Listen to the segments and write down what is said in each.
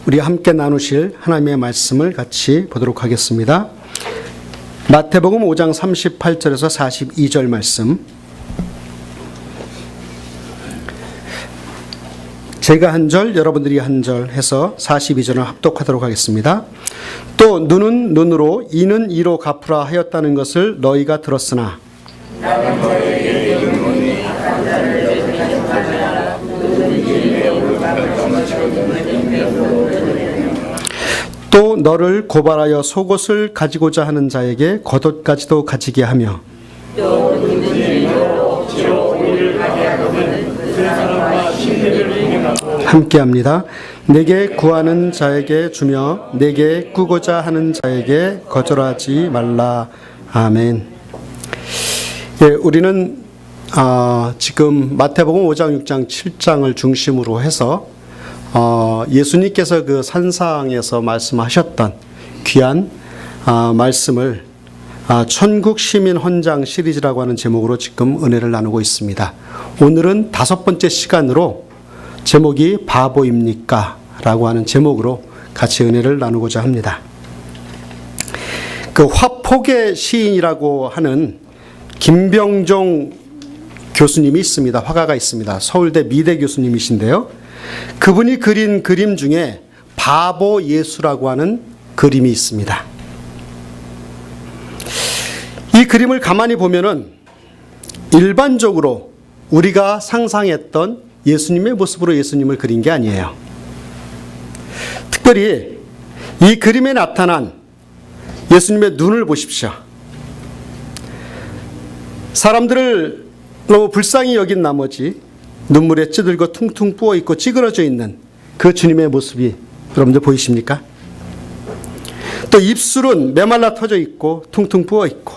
우리 함께 나누실 하나님의 말씀을 같이 보도록 하겠습니다. 마태복음 5장 38절에서 42절 말씀. 제가 한 절, 여러분들이 한 절 해서 42절을 합독하도록 하겠습니다. 또 눈은 눈으로, 이는 이로 갚으라 하였다는 것을 너희가 들었으나 또 너를 고발하여 속옷을 가지고자 하는 자에게 겉옷까지도 가지게 하며 함께합니다. 내게 구하는 자에게 주며 내게 꾸고자 하는 자에게 거절하지 말라. 아멘. 예, 우리는 지금 마태복음 5장, 6장, 7장을 중심으로 해서 예수님께서 그 산상에서 말씀하셨던 귀한 말씀을 천국 시민 헌장 시리즈라고 하는 제목으로 지금 은혜를 나누고 있습니다. 오늘은 5번째 시간으로 제목이 바보입니까? 라고 하는 제목으로 같이 은혜를 나누고자 합니다. 그 화폭의 시인이라고 하는 김병종 교수님이 있습니다. 화가가 있습니다. 서울대 미대 교수님이신데요. 그분이 그린 그림 중에 바보 예수라고 하는 그림이 있습니다. 이 그림을 가만히 보면은 일반적으로 우리가 상상했던 예수님의 모습으로 예수님을 그린 게 아니에요. 특별히 이 그림에 나타난 예수님의 눈을 보십시오. 사람들을 너무 불쌍히 여긴 나머지 눈물에 찌들고 퉁퉁 부어있고 찌그러져 있는 그 주님의 모습이 여러분들 보이십니까? 또 입술은 메말라 터져 있고 퉁퉁 부어있고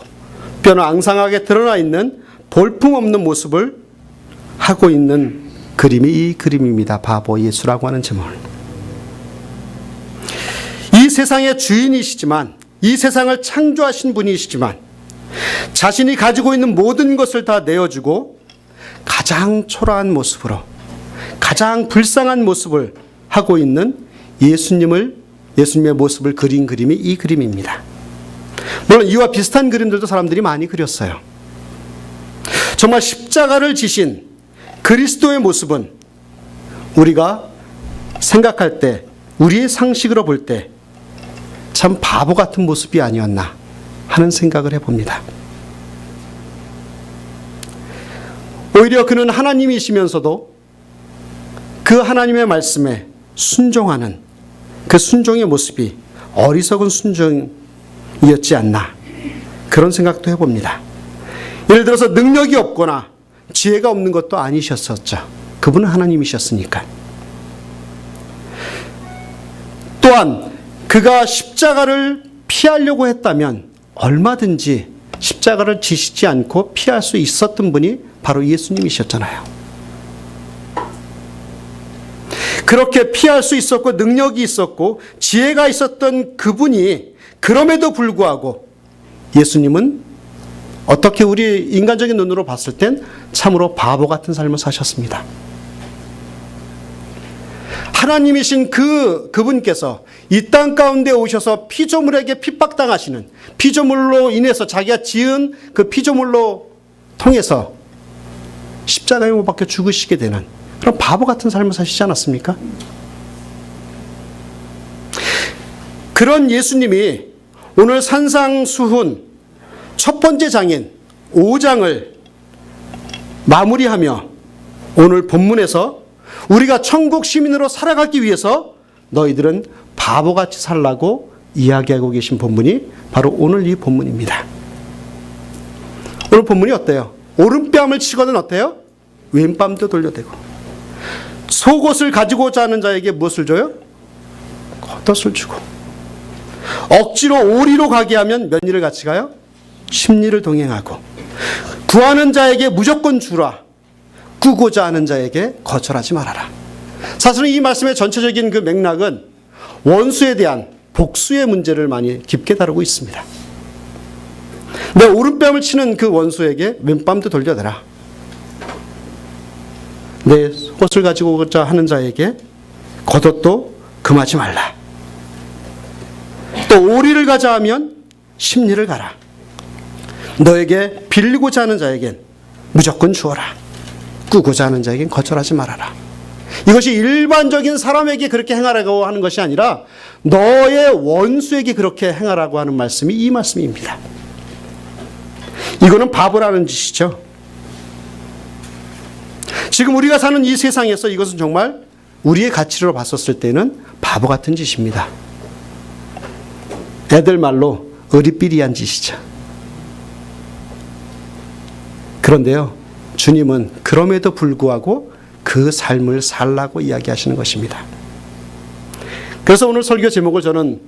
뼈는 앙상하게 드러나 있는 볼품없는 모습을 하고 있는 그림이 이 그림입니다. 바보 예수라고 하는 제목을. 이 세상의 주인이시지만, 이 세상을 창조하신 분이시지만 자신이 가지고 있는 모든 것을 다 내어주고 가장 초라한 모습으로, 가장 불쌍한 모습을 하고 있는 예수님의 모습을 그린 그림이 이 그림입니다. 물론 이와 비슷한 그림들도 사람들이 많이 그렸어요. 정말 십자가를 지신 그리스도의 모습은 우리가 생각할 때, 우리의 상식으로 볼 때 참 바보 같은 모습이 아니었나 하는 생각을 해봅니다. 오히려 그는 하나님이시면서도 그 하나님의 말씀에 순종하는 그 순종의 모습이 어리석은 순종이었지 않나, 그런 생각도 해봅니다. 예를 들어서 능력이 없거나 지혜가 없는 것도 아니셨었죠. 그분은 하나님이셨으니까. 또한 그가 십자가를 피하려고 했다면 얼마든지 십자가를 지시지 않고 피할 수 있었던 분이 바로 예수님이셨잖아요. 그렇게 피할 수 있었고 능력이 있었고 지혜가 있었던 그분이 그럼에도 불구하고 예수님은 어떻게 우리 인간적인 눈으로 봤을 땐 참으로 바보 같은 삶을 사셨습니다. 하나님이신 그분께서 이 땅 가운데 오셔서 피조물에게 핍박당하시는, 피조물로 인해서 자기가 지은 그 피조물로 통해서 십자가에 못 박혀 죽으시게 되는 그런 바보 같은 삶을 사시지 않았습니까? 그런 예수님이 오늘 산상수훈 첫 번째 장인 5장을 마무리하며 오늘 본문에서 우리가 천국 시민으로 살아가기 위해서 너희들은 바보같이 살라고 이야기하고 계신 본문이 바로 오늘 이 본문입니다. 오늘 본문이 어때요? 오른뺨을 치거든 어때요? 왼뺨도 돌려대고. 속옷을 가지고자 하는 자에게 무엇을 줘요? 겉옷을 주고. 억지로 오리로 가게 하면 몇 리를 같이 가요? 10리를 동행하고. 구하는 자에게 무조건 주라. 꾸고자 하는 자에게 거절하지 말아라. 사실은 이 말씀의 전체적인 그 맥락은 원수에 대한 복수의 문제를 많이 깊게 다루고 있습니다. 내 오른뺨을 치는 그 원수에게 왼뺨도 돌려대라. 내 옷을 가지고자 하는 자에게 겉옷도 그 금하지 말라. 또 오리를 가자 하면 십리를 가라. 너에게 빌리고자 하는 자에겐 무조건 주어라. 꾸고자 하는 자에겐 거절하지 말아라. 이것이 일반적인 사람에게 그렇게 행하라고 하는 것이 아니라 너의 원수에게 그렇게 행하라고 하는 말씀이 이 말씀입니다. 이거는 바보라는 짓이죠. 지금 우리가 사는 이 세상에서 이것은 정말 우리의 가치로 봤었을 때는 바보 같은 짓입니다. 애들 말로 어리삐리한 짓이죠. 그런데요, 주님은 그럼에도 불구하고 그 삶을 살라고 이야기하시는 것입니다. 그래서 오늘 설교 제목을 저는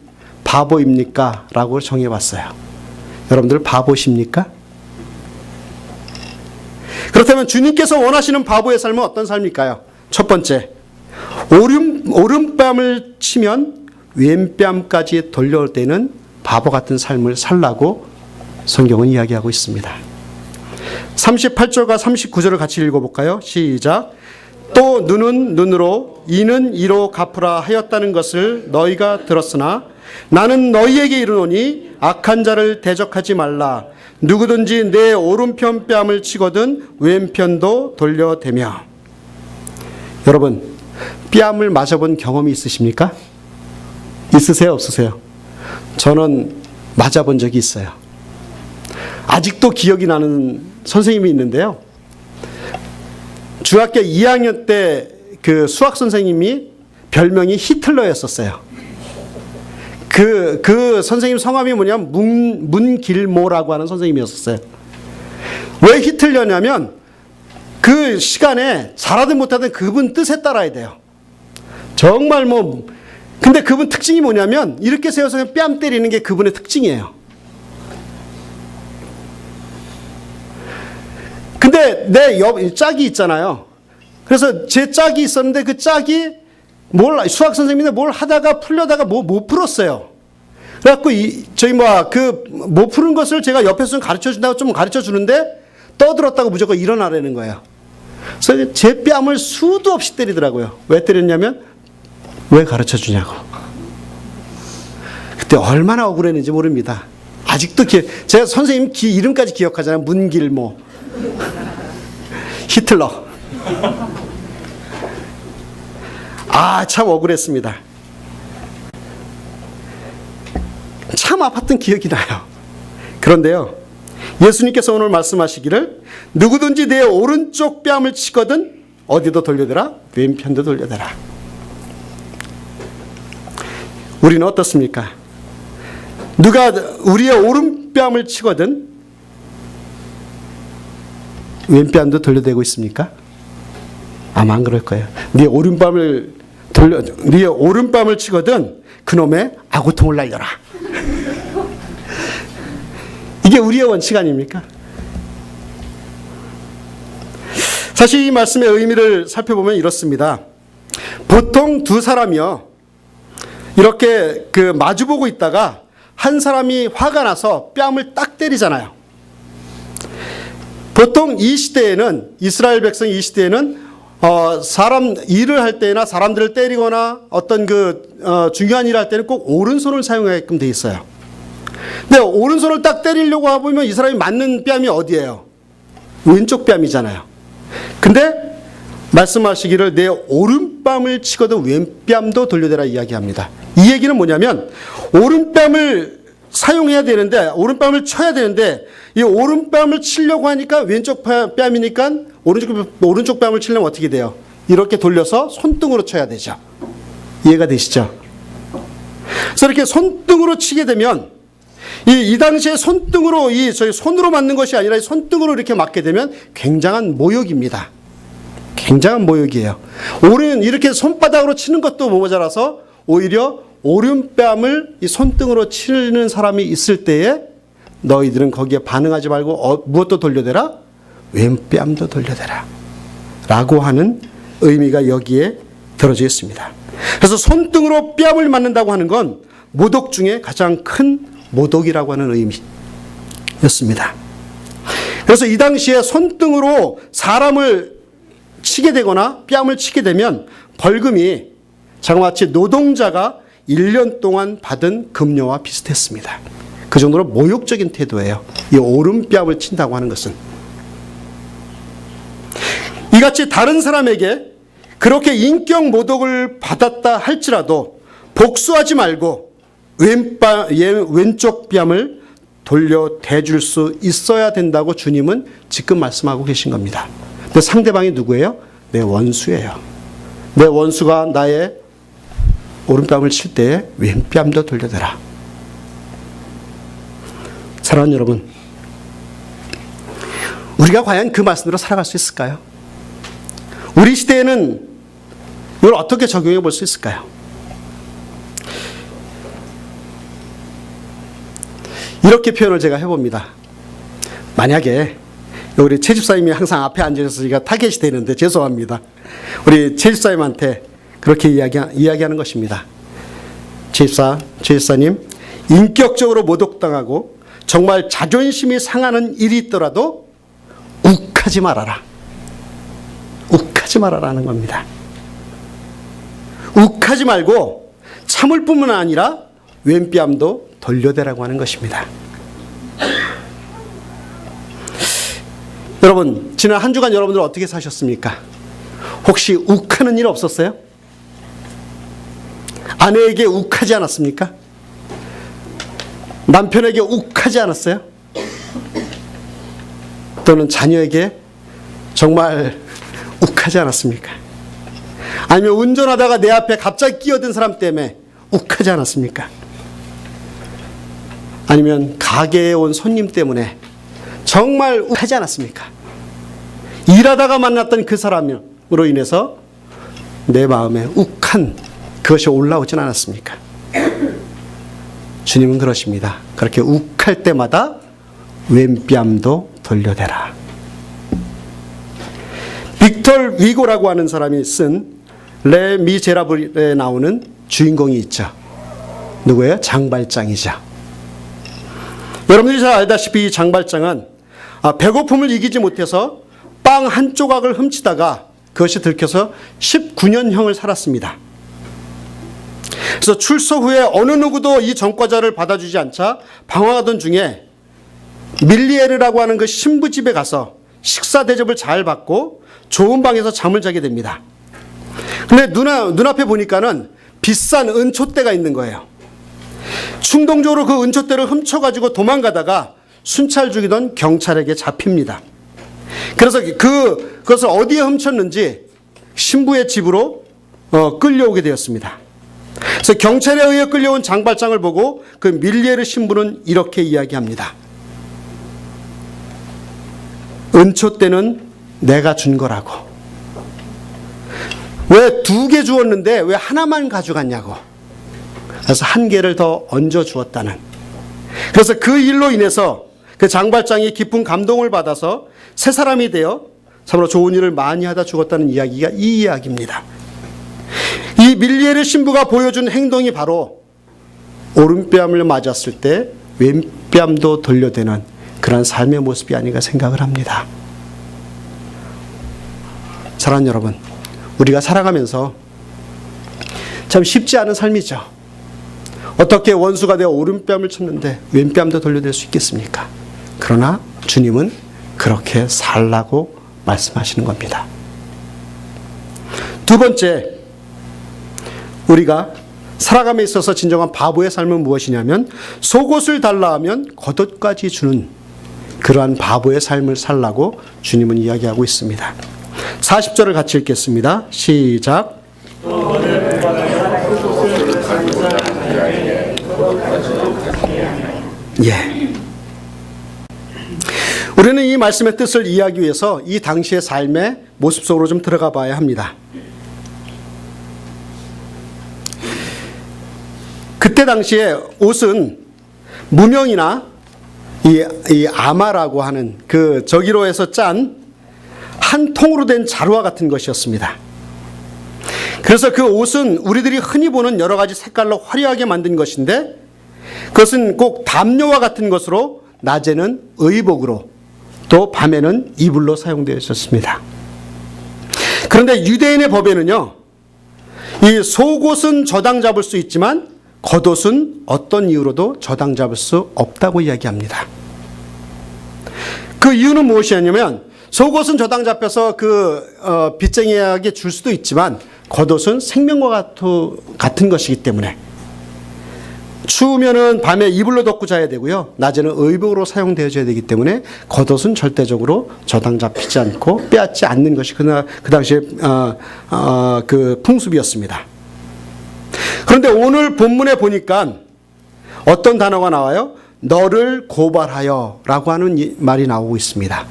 바보입니까? 라고 정해봤어요. 여러분들 바보십니까? 그렇다면 주님께서 원하시는 바보의 삶은 어떤 삶일까요? 첫 번째, 오른뺨을 치면 왼뺨까지 돌려올 때는 바보 같은 삶을 살라고 성경은 이야기하고 있습니다. 38절과 39절을 같이 읽어볼까요? 시작. 또 눈은 눈으로 이는 이로 갚으라 하였다는 것을 너희가 들었으나 나는 너희에게 이르노니 악한 자를 대적하지 말라. 누구든지 내 오른편 뺨을 치거든 왼편도 돌려대며. 여러분, 뺨을 맞아본 경험이 있으십니까? 있으세요? 없으세요? 저는 맞아본 적이 있어요. 아직도 기억이 나는 선생님이 있는데요. 중학교 2학년 때 그 수학 선생님이 별명이 히틀러였었어요. 그 선생님 성함이 뭐냐면 문길모라고 하는 선생님이었어요. 왜 히틀러냐면 그 시간에 잘하든 못하든 그분 뜻에 따라야 돼요. 정말 근데 그분 특징이 뭐냐면 이렇게 세워서 그냥 뺨 때리는 게 그분의 특징이에요. 근데 내 짝이 있잖아요. 그래서 제 짝이 있었는데 그 짝이 수학 선생님인데 뭘 하다가 풀려다가 못 풀었어요. 그래갖고 못 푸는 것을 제가 옆에서 가르쳐 준다고 좀 가르쳐 주는데 떠들었다고 무조건 일어나라는 거예요. 그래서 제 뺨을 수도 없이 때리더라고요. 왜 때렸냐면 왜 가르쳐 주냐고. 그때 얼마나 억울했는지 모릅니다. 아직도 제가 선생님 이름까지 기억하잖아요. 문길모, 히틀러. 참 억울했습니다. 참 아팠던 기억이 나요. 그런데요, 예수님께서 오늘 말씀하시기를 누구든지 내 오른쪽 뺨을 치거든 어디도 돌려대라, 왼편도 돌려대라. 우리는 어떻습니까? 누가 우리의 오른뺨을 치거든 왼뺨도 돌려대고 있습니까? 아마 안 그럴 거예요. 네 오른뺨을 치거든 그놈의 아구통을 날려라. 이게 우리의 원칙 아닙니까? 사실 이 말씀의 의미를 살펴보면 이렇습니다. 보통 두 사람이요, 이렇게 마주보고 있다가 한 사람이 화가 나서 뺨을 딱 때리잖아요. 보통 이 시대에는, 이스라엘 백성 이 시대에는 사람 일을 할 때나 사람들을 때리거나 어떤 중요한 일을 할 때는 꼭 오른손을 사용하게끔 돼 있어요. 근데 오른손을 딱 때리려고 하면 이 사람이 맞는 뺨이 어디예요? 왼쪽 뺨이잖아요. 근데 말씀하시기를 내 오른뺨을 치거든 왼뺨도 돌려대라 이야기합니다. 이 얘기는 뭐냐면 오른뺨을 사용해야 되는데, 오른뺨을 쳐야 되는데 이 오른뺨을 치려고 하니까 왼쪽 뺨이니까 오른쪽 뺨을 치려면 어떻게 돼요? 이렇게 돌려서 손등으로 쳐야 되죠. 이해가 되시죠? 그래서 이렇게 손등으로 치게 되면 이 당시에 손등으로 손으로 맞는 것이 아니라 손등으로 이렇게 맞게 되면 굉장한 모욕입니다. 굉장한 모욕이에요. 이렇게 손바닥으로 치는 것도 모자라서 오히려 오른뺨을 이 손등으로 치는 사람이 있을 때에 너희들은 거기에 반응하지 말고 무엇도 돌려대라? 왼뺨도 돌려대라. 라고 하는 의미가 여기에 들어져 있습니다. 그래서 손등으로 뺨을 맞는다고 하는 건 모독 중에 가장 큰 모독이라고 하는 의미였습니다. 그래서 이 당시에 손등으로 사람을 치게 되거나 뺨을 치게 되면 벌금이 자그마치 노동자가 1년 동안 받은 급료와 비슷했습니다. 그 정도로 모욕적인 태도예요. 이 오른뺨을 친다고 하는 것은. 이같이 다른 사람에게 그렇게 인격 모독을 받았다 할지라도 복수하지 말고 왼쪽 뺨을 돌려 대줄 수 있어야 된다고 주님은 지금 말씀하고 계신 겁니다. 근데 상대방이 누구예요? 내 원수예요. 내 원수가 나의 오른뺨을 칠 때에 왼뺨도 돌려대라. 사랑하는 여러분, 우리가 과연 그 말씀대로 살아갈 수 있을까요? 우리 시대에는 이걸 어떻게 적용해 볼 수 있을까요? 이렇게 표현을 제가 해봅니다. 만약에 우리 최집사님이 항상 앞에 앉아서 제가 타겟이 되는데 죄송합니다. 우리 최집사님한테 그렇게 이야기하는 것입니다. 최집사님, 인격적으로 모독당하고 정말 자존심이 상하는 일이 있더라도 욱하지 말아라. 욱하지 말아라는 겁니다. 욱하지 말고 참을 뿐만 아니라 왼뺨도 돌려대라고 하는 것입니다. 여러분, 지난 한 주간 여러분들 어떻게 사셨습니까? 혹시 욱하는 일 없었어요? 아내에게 욱하지 않았습니까? 남편에게 욱하지 않았어요? 또는 자녀에게 정말 욱하지 않았습니까? 아니면 운전하다가 내 앞에 갑자기 끼어든 사람 때문에 욱하지 않았습니까? 아니면 가게에 온 손님 때문에 정말 욱하지 않았습니까? 일하다가 만났던 그 사람으로 인해서 내 마음에 욱한 그것이 올라오진 않았습니까? 주님은 그러십니다. 그렇게 욱할 때마다 왼뺨도 돌려대라. 빅터 위고라고 하는 사람이 쓴 레 미제라블에 나오는 주인공이 있죠. 누구예요? 장발장이죠. 여러분들이 잘 알다시피 이 장발장은 배고픔을 이기지 못해서 빵 한 조각을 훔치다가 그것이 들켜서 19년형을 살았습니다. 그래서 출소 후에 어느 누구도 이 전과자를 받아주지 않자 방황하던 중에 밀리에르라고 하는 그 신부 집에 가서 식사 대접을 잘 받고 좋은 방에서 잠을 자게 됩니다. 근데 눈앞에 보니까는 비싼 은촛대가 있는 거예요. 충동적으로 그 은촛대를 훔쳐가지고 도망가다가 순찰 중이던 경찰에게 잡힙니다. 그래서 그것을 어디에 훔쳤는지 신부의 집으로 끌려오게 되었습니다. 그래서 경찰에 의해 끌려온 장발장을 보고 그 밀리에르 신부는 이렇게 이야기합니다. 은촛대는 내가 준 거라고. 왜 2개 주었는데 왜 하나만 가져갔냐고. 그래서 1개를 더 얹어 주었다는. 그래서 그 일로 인해서 그 장발장이 깊은 감동을 받아서 새 사람이 되어 참으로 좋은 일을 많이 하다 죽었다는 이야기가 이 이야기입니다. 이 밀리에르 신부가 보여준 행동이 바로 오른뺨을 맞았을 때 왼뺨도 돌려대는 그런 삶의 모습이 아닌가 생각을 합니다. 사랑하는 여러분, 우리가 살아가면서 참 쉽지 않은 삶이죠. 어떻게 원수가 내 오른뺨을 쳤는데 왼뺨도 돌려댈 수 있겠습니까? 그러나 주님은 그렇게 살라고 말씀하시는 겁니다. 두 번째, 우리가 살아감에 있어서 진정한 바보의 삶은 무엇이냐면 속옷을 달라 하면 겉옷까지 주는 그러한 바보의 삶을 살라고 주님은 이야기하고 있습니다. 40절을 같이 읽겠습니다. 시작. 예. 우리는 이 말씀의 뜻을 이해하기 위해서 이 당시의 삶의 모습 속으로 좀 들어가 봐야 합니다. 그때 당시에 옷은 무명이나 이 아마라고 하는 그 저기로에서 짠 한 통으로 된 자루와 같은 것이었습니다. 그래서 그 옷은 우리들이 흔히 보는 여러 가지 색깔로 화려하게 만든 것인데 그것은 꼭 담요와 같은 것으로 낮에는 의복으로 또 밤에는 이불로 사용되어 있었습니다. 그런데 유대인의 법에는요, 이 속옷은 저당 잡을 수 있지만 겉옷은 어떤 이유로도 저당 잡을 수 없다고 이야기합니다. 그 이유는 무엇이냐면 속옷은 저당 잡혀서 빚쟁이에게 줄 수도 있지만 겉옷은 생명과 같은 것이기 때문에 추우면은 밤에 이불로 덮고 자야 되고요. 낮에는 의복으로 사용되어져야 되기 때문에 겉옷은 절대적으로 저당 잡히지 않고 빼앗지 않는 것이 그 당시에 그 풍습이었습니다. 그런데 오늘 본문에 보니까 어떤 단어가 나와요? 너를 고발하여 라고 하는 말이 나오고 있습니다.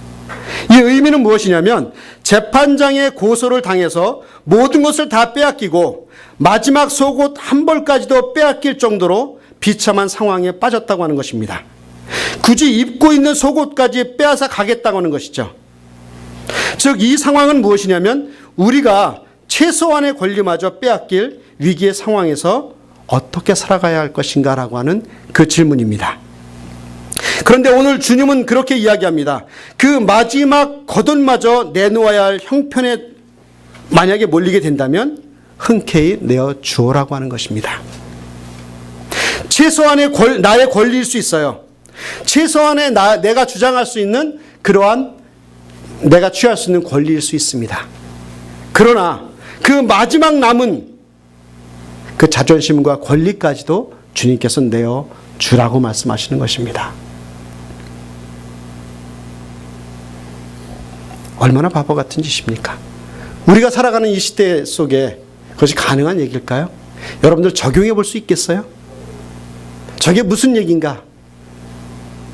이 의미는 무엇이냐면 재판장의 고소를 당해서 모든 것을 다 빼앗기고 마지막 속옷 한 벌까지도 빼앗길 정도로 비참한 상황에 빠졌다고 하는 것입니다. 굳이 입고 있는 속옷까지 빼앗아 가겠다고 하는 것이죠. 즉 이 상황은 무엇이냐면 우리가 최소한의 권리마저 빼앗길 위기의 상황에서 어떻게 살아가야 할 것인가 라고 하는 그 질문입니다. 그런데 오늘 주님은 그렇게 이야기합니다. 그 마지막 겉옷마저 내놓아야 할 형편에 만약에 몰리게 된다면 흔쾌히 내어 주오라고 하는 것입니다. 최소한의 나의 권리일 수 있어요. 최소한의 내가 주장할 수 있는 그러한 내가 취할 수 있는 권리일 수 있습니다. 그러나 그 마지막 남은 그 자존심과 권리까지도 주님께서 내어 주라고 말씀하시는 것입니다. 얼마나 바보 같은 짓입니까? 우리가 살아가는 이 시대 속에 그것이 가능한 얘기일까요? 여러분들 적용해 볼 수 있겠어요? 저게 무슨 얘기인가?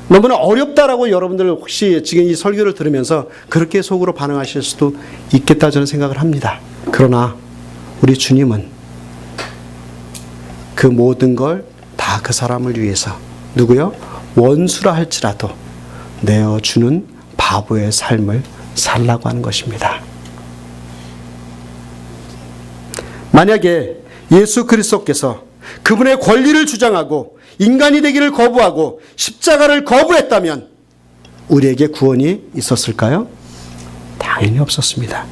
너무나 어렵다라고 여러분들 혹시 지금 이 설교를 들으면서 그렇게 속으로 반응하실 수도 있겠다 저는 생각을 합니다. 그러나 우리 주님은 그 모든 걸 다 그 사람을 위해서 누구요? 원수라 할지라도 내어주는 바보의 삶을 살라고 하는 것입니다. 만약에 예수 그리스도께서 그분의 권리를 주장하고 인간이 되기를 거부하고 십자가를 거부했다면 우리에게 구원이 있었을까요? 당연히 없었습니다.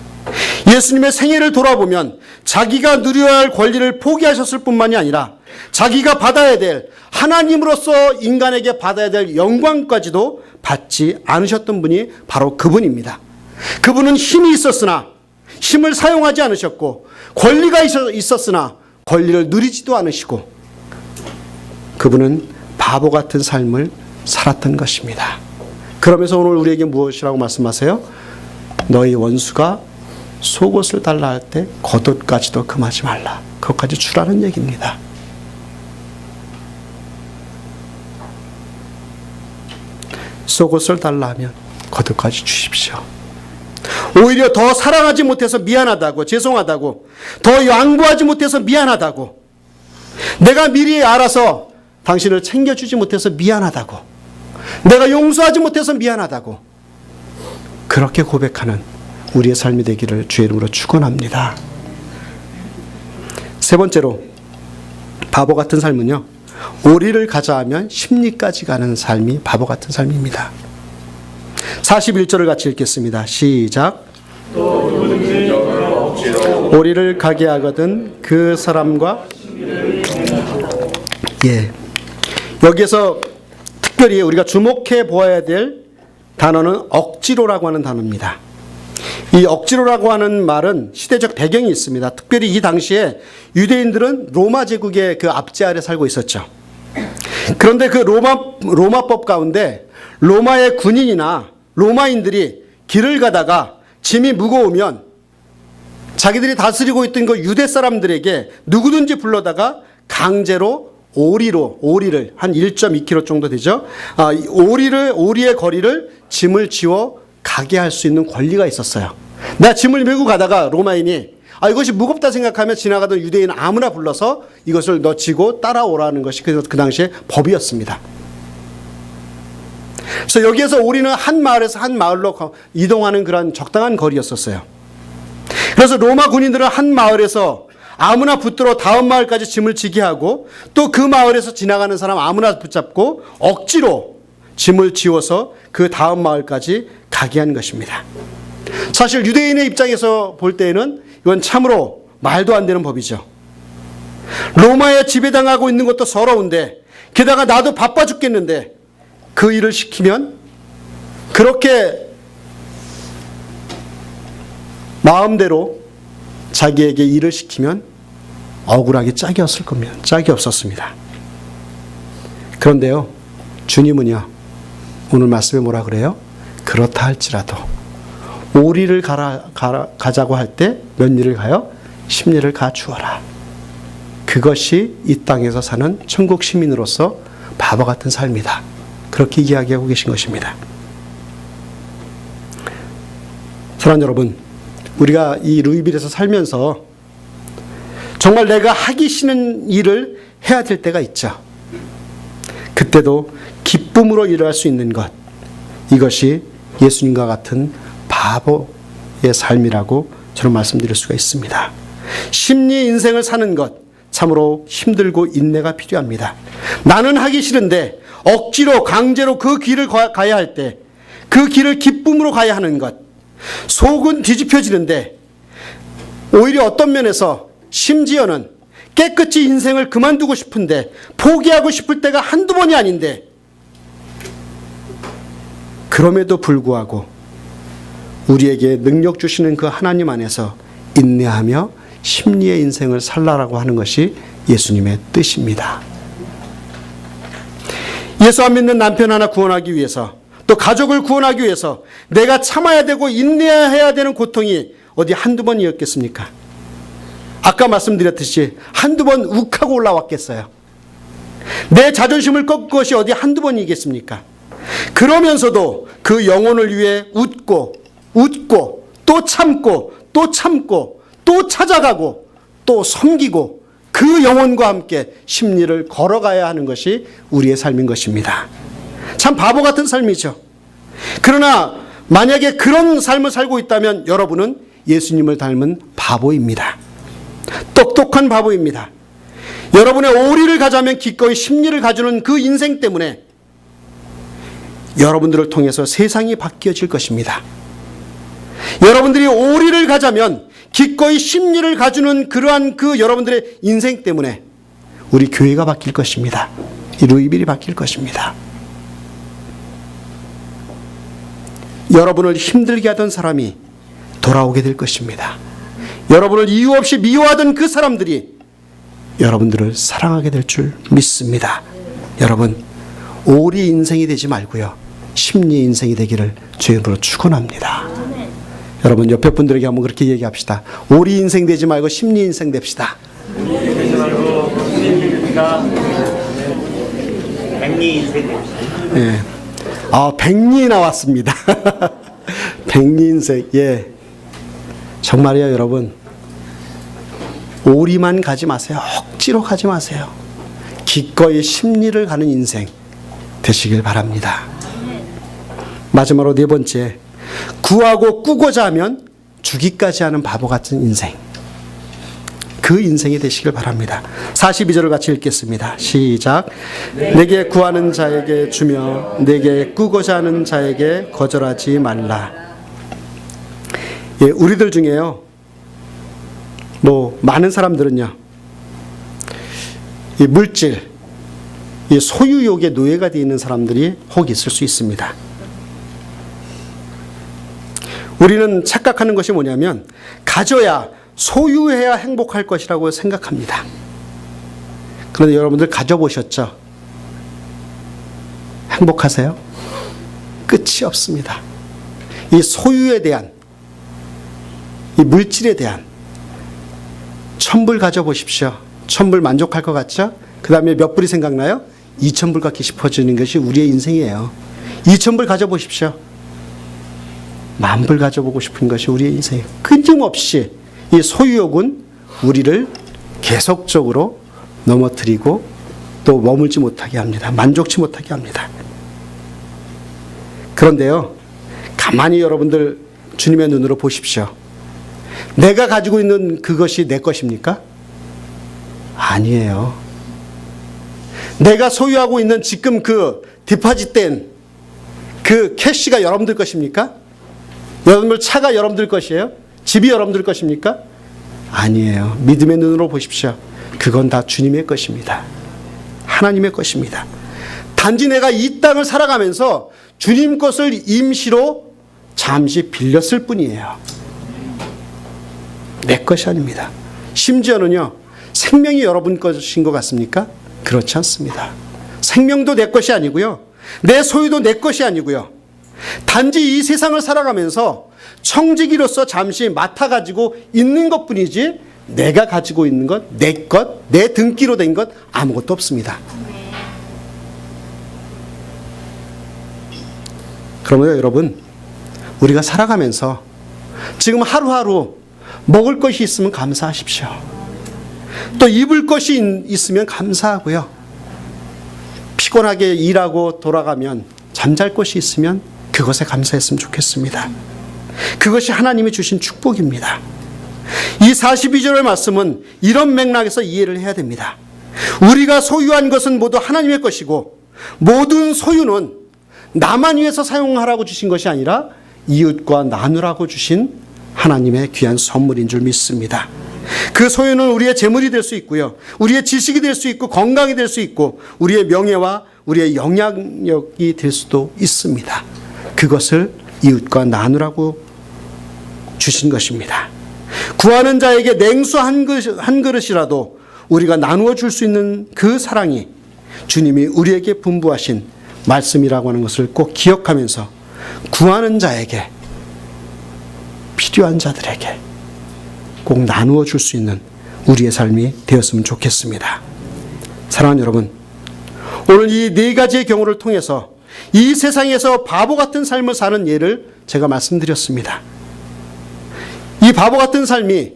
예수님의 생애를 돌아보면 자기가 누려야 할 권리를 포기하셨을 뿐만이 아니라 자기가 받아야 될 하나님으로서 인간에게 받아야 될 영광까지도 받지 않으셨던 분이 바로 그분입니다. 그분은 힘이 있었으나 힘을 사용하지 않으셨고 권리가 있었으나 권리를 누리지도 않으시고 그분은 바보 같은 삶을 살았던 것입니다. 그러면서 오늘 우리에게 무엇이라고 말씀하세요? 너희 원수가 속옷을 달라 할 때 겉옷까지도 금하지 말라. 그것까지 주라는 얘기입니다. 속옷을 달라 하면 겉옷까지 주십시오. 오히려 더 사랑하지 못해서 미안하다고, 죄송하다고, 더 양보하지 못해서 미안하다고, 내가 미리 알아서 당신을 챙겨주지 못해서 미안하다고, 내가 용서하지 못해서 미안하다고, 그렇게 고백하는 우리의 삶이 되기를 주의 이름으로 축원합니다. 세 번째로 바보 같은 삶은요, 오리를 가자 하면 심리까지 가는 삶이 바보 같은 삶입니다. 41절을 같이 읽겠습니다. 시작. 오리를 가게 하거든 그 사람과 여기에서 특별히 우리가 주목해 보아야 될 단어는 억지로라고 하는 단어입니다. 이 억지로라고 하는 말은 시대적 배경이 있습니다. 특별히 이 당시에 유대인들은 로마 제국의 그 압제 아래 살고 있었죠. 그런데 그 로마법 가운데 로마의 군인이나 로마인들이 길을 가다가 짐이 무거우면 자기들이 다스리고 있던 그 유대 사람들에게 누구든지 불러다가 강제로 오리를 한 1.2km 정도 되죠. 오리의 거리를 짐을 지워 가게 할 수 있는 권리가 있었어요. 내가 짐을 메고 가다가 로마인이 이것이 무겁다 생각하면 지나가던 유대인 아무나 불러서 이것을 너 지고 따라오라는 것이 그 당시에 법이었습니다. 그래서 여기에서 오리는 한 마을에서 한 마을로 이동하는 그런 적당한 거리였었어요. 그래서 로마 군인들은 한 마을에서 아무나 붙들어 다음 마을까지 짐을 지게 하고 또 그 마을에서 지나가는 사람 아무나 붙잡고 억지로 짐을 지워서 그 다음 마을까지 가게 한 것입니다. 사실 유대인의 입장에서 볼 때에는 이건 참으로 말도 안 되는 법이죠. 로마에 지배당하고 있는 것도 서러운데 게다가 나도 바빠 죽겠는데 그 일을 시키면 그렇게 마음대로 자기에게 일을 시키면 억울하게 짝이 없었습니다. 그런데요, 주님은요, 오늘 말씀에 뭐라 그래요? 그렇다 할지라도 오리를 가자고 할 때 몇 리를 가요? 10리를 가주어라. 그것이 이 땅에서 사는 천국 시민으로서 바보 같은 삶이다. 그렇게 이야기하고 계신 것입니다. 사랑하는 여러분, 우리가 이 루이빌에서 살면서 정말 내가 하기 싫은 일을 해야 될 때가 있죠. 그때도 기쁨으로 일을 할 수 있는 것, 이것이 예수님과 같은 바보의 삶이라고 저는 말씀드릴 수가 있습니다. 심리 인생을 사는 것, 참으로 힘들고 인내가 필요합니다. 나는 하기 싫은데 억지로 강제로 그 길을 가야 할 때 그 길을 기쁨으로 가야 하는 것, 속은 뒤집혀지는데 오히려 어떤 면에서 심지어는 깨끗이 인생을 그만두고 싶은데 포기하고 싶을 때가 한두 번이 아닌데 그럼에도 불구하고 우리에게 능력 주시는 그 하나님 안에서 인내하며 심리의 인생을 살라라고 하는 것이 예수님의 뜻입니다. 예수 안 믿는 남편 하나 구원하기 위해서, 또 가족을 구원하기 위해서 내가 참아야 되고 인내해야 되는 고통이 어디 한두 번이었겠습니까? 아까 말씀드렸듯이 한두 번 욱하고 올라왔겠어요. 내 자존심을 꺾은 것이 어디 한두 번이겠습니까? 그러면서도 그 영혼을 위해 웃고 또 참고 또 찾아가고 또 섬기고 그 영혼과 함께 심리를 걸어가야 하는 것이 우리의 삶인 것입니다. 참 바보 같은 삶이죠. 그러나 만약에 그런 삶을 살고 있다면 여러분은 예수님을 닮은 바보입니다. 똑똑한 바보입니다. 여러분의 오리를 가자면 기꺼이 심리를 가주는 그 인생 때문에 여러분들을 통해서 세상이 바뀌어질 것입니다. 여러분들이 오리를 가자면 기꺼이 심리를 가주는 그러한 그 여러분들의 인생 때문에 우리 교회가 바뀔 것입니다. 이 루이빌이 바뀔 것입니다. 여러분을 힘들게 하던 사람이 돌아오게 될 것입니다. 여러분을 이유 없이 미워하던 그 사람들이 여러분들을 사랑하게 될 줄 믿습니다. 여러분, 오리 인생이 되지 말고요, 심리 인생이 되기를 주의 이름으로 축원합니다. 여러분, 옆에 분들에게 한번 그렇게 얘기합시다. 오리 인생 되지 말고 심리 인생 됩시다. 백리 인생 됩시다. 예. 백리 나왔습니다. 백리 인생. 예. 정말이요, 여러분. 오리만 가지 마세요. 억지로 가지 마세요. 기꺼이 심리를 가는 인생 되시길 바랍니다. 마지막으로 네 번째, 구하고 꾸고자 하면 주기까지 하는 바보 같은 인생. 그 인생이 되시길 바랍니다. 42절을 같이 읽겠습니다. 시작. 내게 구하는 자에게 주며 내게 꾸고자 하는 자에게 거절하지 말라. 예, 우리들 중에요, 많은 사람들은요, 이 물질, 이 소유욕의 노예가 되어 있는 사람들이 혹 있을 수 있습니다. 우리는 착각하는 것이 뭐냐면 가져야, 소유해야 행복할 것이라고 생각합니다. 그런데 여러분들 가져보셨죠? 행복하세요? 끝이 없습니다. 이 소유에 대한, 이 물질에 대한, 1000불 가져보십시오. 1000불 만족할 것 같죠? 그 다음에 몇 불이 생각나요? 2000불 갖기 싶어지는 것이 우리의 인생이에요. 2000불 가져보십시오. 10,000불 가져보고 싶은 것이 우리의 인생이에요. 끊임없이 이 소유욕은 우리를 계속적으로 넘어뜨리고 또 머물지 못하게 합니다. 만족치 못하게 합니다. 그런데요, 가만히 여러분들 주님의 눈으로 보십시오. 내가 가지고 있는 그것이 내 것입니까? 아니에요. 내가 소유하고 있는 지금 그 디파짓된 그 캐시가 여러분들 것입니까? 여러분들 차가 여러분들 것이에요? 집이 여러분들 것입니까? 아니에요. 믿음의 눈으로 보십시오. 그건 다 주님의 것입니다. 하나님의 것입니다. 단지 내가 이 땅을 살아가면서 주님 것을 임시로 잠시 빌렸을 뿐이에요. 내 것이 아닙니다. 심지어는요, 생명이 여러분 것인 것 같습니까? 그렇지 않습니다. 생명도 내 것이 아니고요, 내 소유도 내 것이 아니고요, 단지 이 세상을 살아가면서 청지기로서 잠시 맡아가지고 있는 것 뿐이지 내가 가지고 있는 것, 내 것, 내 등기로 된 것 아무것도 없습니다. 그러면 여러분, 우리가 살아가면서 지금 하루하루 먹을 것이 있으면 감사하십시오. 또 입을 것이 있으면 감사하고요. 피곤하게 일하고 돌아가면 잠잘 것이 있으면 그것에 감사했으면 좋겠습니다. 그것이 하나님이 주신 축복입니다. 이 42절의 말씀은 이런 맥락에서 이해를 해야 됩니다. 우리가 소유한 것은 모두 하나님의 것이고 모든 소유는 나만 위해서 사용하라고 주신 것이 아니라 이웃과 나누라고 주신 하나님의 귀한 선물인 줄 믿습니다. 그 소유는 우리의 재물이 될 수 있고요, 우리의 지식이 될 수 있고 건강이 될 수 있고 우리의 명예와 우리의 영향력이 될 수도 있습니다. 그것을 이웃과 나누라고 주신 것입니다. 구하는 자에게 냉수 한 그릇이라도 우리가 나누어 줄 수 있는 그 사랑이 주님이 우리에게 분부하신 말씀이라고 하는 것을 꼭 기억하면서 구하는 자에게, 필요한 자들에게 꼭 나누어 줄 수 있는 우리의 삶이 되었으면 좋겠습니다. 사랑하는 여러분, 오늘 이 네 가지의 경우를 통해서 이 세상에서 바보 같은 삶을 사는 예를 제가 말씀드렸습니다. 이 바보 같은 삶이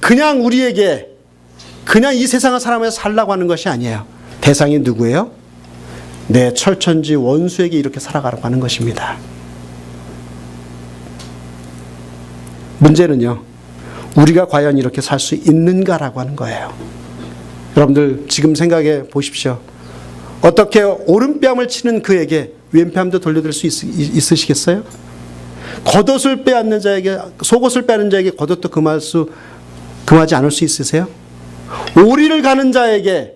그냥 우리에게 그냥 이 세상을 살아가면서 살라고 하는 것이 아니에요. 대상이 누구예요? 내 철천지 원수에게 이렇게 살아가라고 하는 것입니다. 문제는요, 우리가 과연 이렇게 살 수 있는가라고 하는 거예요. 여러분들 지금 생각해 보십시오. 어떻게 오른뺨을 치는 그에게 왼뺨도 돌려드릴 수 있으시겠어요? 겉옷을 빼앗는 자에게, 속옷을 빼앗는 자에게 겉옷도 금하지 않을 수 있으세요? 오리를 가는 자에게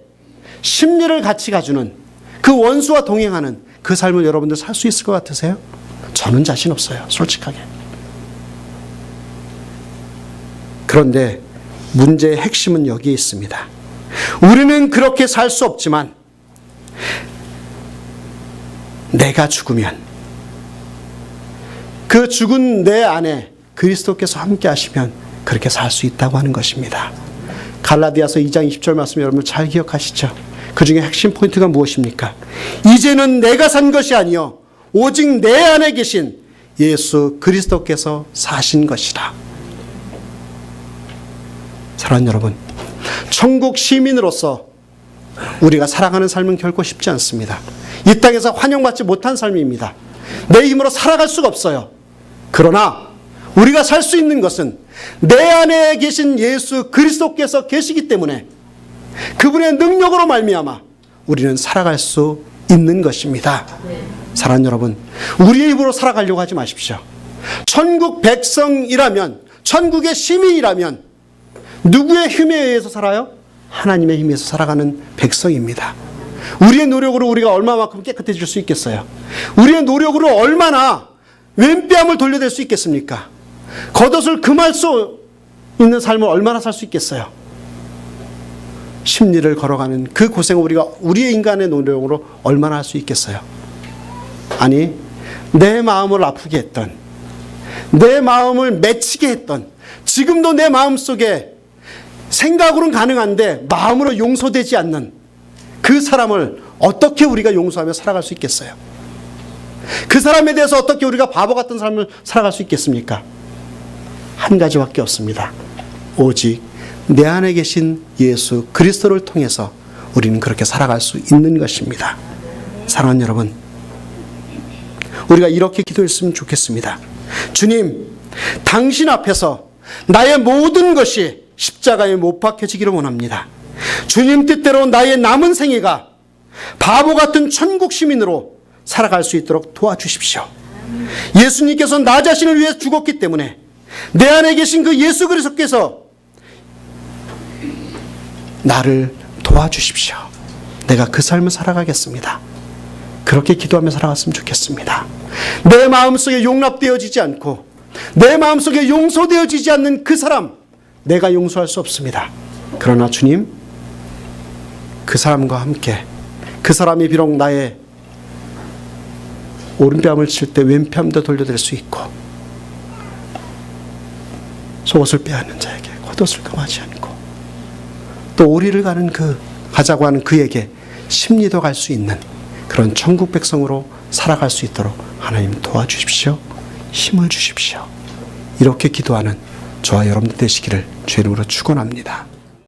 심리를 같이 가주는 그 원수와 동행하는 그 삶을 여러분들 살 수 있을 것 같으세요? 저는 자신 없어요, 솔직하게. 그런데 문제의 핵심은 여기에 있습니다. 우리는 그렇게 살 수 없지만 내가 죽으면 그 죽은 내 안에 그리스도께서 함께 하시면 그렇게 살 수 있다고 하는 것입니다. 갈라디아서 2장 20절 말씀 여러분 잘 기억하시죠? 그 중에 핵심 포인트가 무엇입니까? 이제는 내가 산 것이 아니요 오직 내 안에 계신 예수 그리스도께서 사신 것이라. 사랑하는 여러분, 천국 시민으로서 우리가 살아가는 삶은 결코 쉽지 않습니다. 이 땅에서 환영받지 못한 삶입니다. 내 힘으로 살아갈 수가 없어요. 그러나 우리가 살 수 있는 것은 내 안에 계신 예수 그리스도께서 계시기 때문에 그분의 능력으로 말미암아 우리는 살아갈 수 있는 것입니다. 사랑하는 여러분, 우리의 힘으로 살아가려고 하지 마십시오. 천국 백성이라면, 천국의 시민이라면 누구의 힘에 의해서 살아요? 하나님의 힘에 의해서 살아가는 백성입니다. 우리의 노력으로 우리가 얼마만큼 깨끗해질 수 있겠어요? 우리의 노력으로 얼마나 왼뺨을 돌려댈 수 있겠습니까? 겉옷을 금할 수 있는 삶을 얼마나 살 수 있겠어요? 십리를 걸어가는 그 고생을 우리가 우리의 인간의 노력으로 얼마나 할 수 있겠어요? 아니, 내 마음을 아프게 했던, 내 마음을 맺히게 했던, 지금도 내 마음속에 생각으로는 가능한데 마음으로 용서되지 않는 그 사람을 어떻게 우리가 용서하며 살아갈 수 있겠어요? 그 사람에 대해서 어떻게 우리가 바보 같은 삶을 살아갈 수 있겠습니까? 한 가지밖에 없습니다. 오직 내 안에 계신 예수 그리스도를 통해서 우리는 그렇게 살아갈 수 있는 것입니다. 사랑하는 여러분, 우리가 이렇게 기도했으면 좋겠습니다. 주님, 당신 앞에서 나의 모든 것이 십자가에 못 박혀지기를 원합니다. 주님 뜻대로 나의 남은 생애가 바보 같은 천국 시민으로 살아갈 수 있도록 도와주십시오. 예수님께서 나 자신을 위해 죽었기 때문에 내 안에 계신 그 예수 그리스도께서 나를 도와주십시오. 내가 그 삶을 살아가겠습니다. 그렇게 기도하며 살아갔으면 좋겠습니다. 내 마음속에 용납되어지지 않고 내 마음속에 용서되어지지 않는 그 사람, 내가 용서할 수 없습니다. 그러나 주님, 그 사람과 함께 그 사람이 비록 나의 오른뺨을 칠 때 왼뺨도 돌려드릴 수 있고 속옷을 빼앗는 자에게 겉옷을 금하지 않고 또 오리를 가자고 하는 그에게 심리도 갈 수 있는 그런 천국 백성으로 살아갈 수 있도록 하나님 도와주십시오. 힘을 주십시오. 이렇게 기도하는 저와 여러분들 되시기를 주의 이름으로 축원합니다.